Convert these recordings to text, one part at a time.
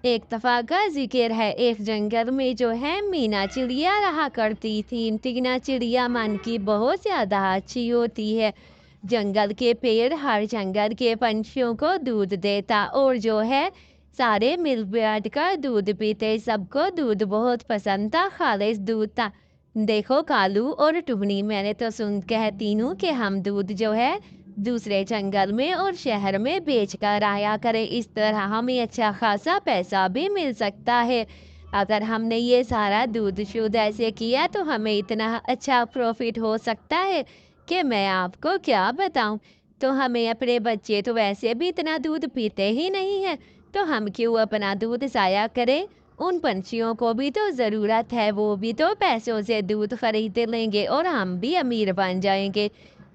एक दफ़ा का ज़िक्र है, एक जंगल में जो है मीना चिड़िया रहा करती थी। टीना चिड़िया मन की बहुत ज़्यादा अच्छी होती है। जंगल के पेड़ हर जंगल के पंछियों को दूध देता और जो है सारे मिल बैठ कर दूध पीते। सबको दूध बहुत पसंद था, खालिस दूध था। देखो कालू और टुकनी, मैंने तो सुन कहती हूँ कि हम दूध जो है दूसरे जंगल में और शहर में बेच कर आया करें। इस तरह हमें अच्छा खासा पैसा भी मिल सकता है। अगर हमने ये सारा दूध शुद्ध ऐसे किया तो हमें इतना अच्छा प्रॉफिट हो सकता है कि मैं आपको क्या बताऊं। तो हमें अपने बच्चे तो वैसे भी इतना दूध पीते ही नहीं है, तो हम क्यों अपना दूध ज़ाया करें। उन पंछियों को भी तो ज़रूरत है, वो भी तो पैसों से दूध खरीद लेंगे और हम भी अमीर बन जाएंगे।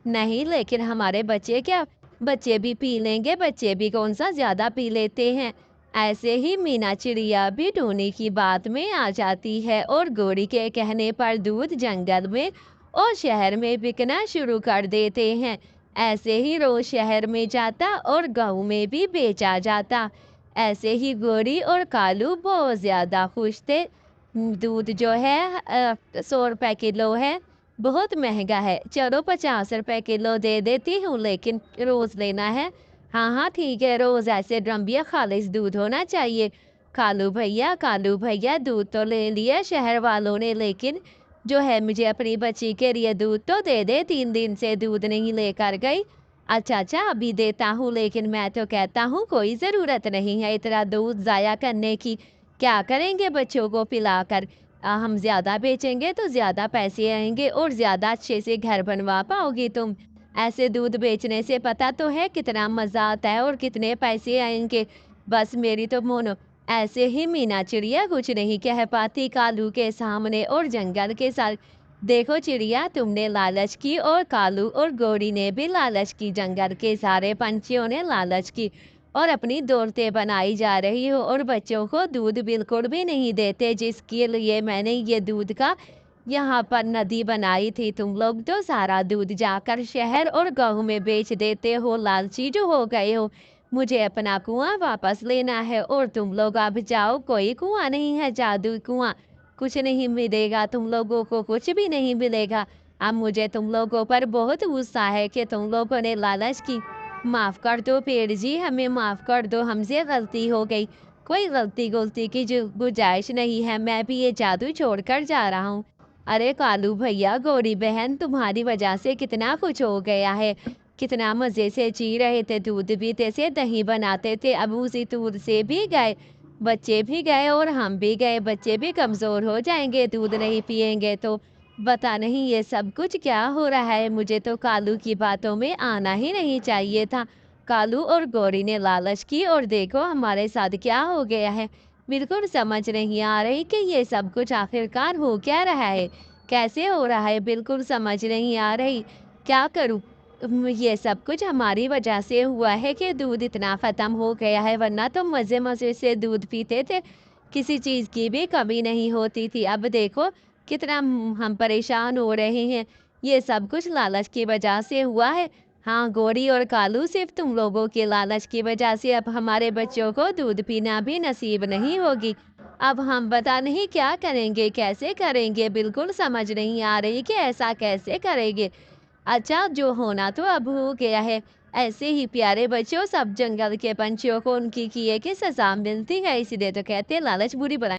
नहीं, लेकिन हमारे बच्चे क्या, बच्चे भी पी लेंगे, बच्चे भी कौन सा ज़्यादा पी लेते हैं। ऐसे ही मीना चिड़िया भी टोनी की बात में आ जाती है और गोरी के कहने पर दूध जंगल में और शहर में बिकना शुरू कर देते हैं। ऐसे ही रोज शहर में जाता और गाँव में भी बेचा जाता। ऐसे ही गोरी और कालू बहुत ज़्यादा खुश थे। दूध जो है 100 रुपए किलो है, बहुत महंगा है। चलो 50 रुपए किलो दे देती हूँ, लेकिन रोज़ लेना है। हाँ हाँ ठीक है, रोज़ ऐसे ड्रम्बिया खालिस दूध होना चाहिए। कालू भैया दूध तो ले लिया शहर वालों ने, लेकिन जो है मुझे अपनी बच्ची के लिए दूध तो दे दे, 3 दिन से दूध नहीं लेकर गई। अच्छा अच्छा अभी देता हूँ, लेकिन मैं तो कहता हूँ कोई ज़रूरत नहीं है इतना दूध ज़ाया करने की। क्या करेंगे बच्चों को पिलाकर। हम ज़्यादा बेचेंगे तो ज़्यादा पैसे आएंगे और ज़्यादा अच्छे से घर बनवा पाओगी तुम। ऐसे दूध बेचने से पता तो है कितना मज़ा आता है और कितने पैसे आएंगे। बस मेरी तो मोनो। ऐसे ही मीना चिड़िया कुछ नहीं कह पाती कालू के सामने और जंगल के साथ। देखो चिड़िया, तुमने लालच की और कालू और गौरी ने भी लालच की, जंगल के सारे पंछियों ने लालच की और अपनी दौलतें बनाई जा रही हो और बच्चों को दूध बिल्कुल भी नहीं देते, जिसके लिए मैंने ये दूध का यहाँ पर नदी बनाई थी। तुम लोग तो सारा दूध जाकर शहर और गाँव में बेच देते हो, लालची जो हो गए हो। मुझे अपना कुआं वापस लेना है और तुम लोग अब जाओ, कोई कुआं नहीं है, जादू कुआं। कुछ नहीं मिलेगा, तुम लोगों को कुछ भी नहीं मिलेगा। अब मुझे तुम लोगों पर बहुत गुस्सा है कि तुम लोगों ने लालच की। माफ़ कर दो पेड़ जी, हमें माफ़ कर दो, हमसे गलती हो गई। कोई गलती की जो गुंजाइश नहीं है, मैं भी ये जादू छोड़कर जा रहा हूँ। अरे कालू भैया, गौरी बहन, तुम्हारी वजह से कितना कुछ हो गया है। कितना मज़े से जी रहे थे, दूध पीते थे, दही बनाते थे, अब उसी दूध से भी गए, बच्चे भी गए और हम भी गए। बच्चे भी कमज़ोर हो जाएंगे दूध नहीं पिएंगे तो। पता नहीं ये सब कुछ क्या हो रहा है, मुझे तो कालू की बातों में आना ही नहीं चाहिए था। कालू और गौरी ने लालच की और देखो हमारे साथ क्या हो गया है। बिल्कुल समझ नहीं आ रही कि ये सब कुछ आखिरकार हो क्या रहा है, कैसे हो रहा है, बिल्कुल समझ नहीं आ रही। क्या करूँ। ये सब कुछ हमारी वजह से हुआ है कि दूध इतना ख़त्म हो गया है, वरना तो मज़े मज़े से दूध पीते थे, किसी चीज़ की भी कमी नहीं होती थी। अब देखो कितना हम परेशान हो रहे हैं। ये सब कुछ लालच की वजह से हुआ है। हाँ गौरी और कालू, सिर्फ तुम लोगों के लालच की वजह से अब हमारे बच्चों को दूध पीना भी नसीब नहीं होगी। अब हम पता नहीं क्या करेंगे, कैसे करेंगे, बिल्कुल समझ नहीं आ रही कि ऐसा कैसे करेंगे। अच्छा जो होना तो अब हो गया है। ऐसे ही प्यारे बच्चों, सब जंगल के पंछियों को उनकी किए की सजा मिलती है, इसीलिए तो कहते हैं लालच बुरी बला।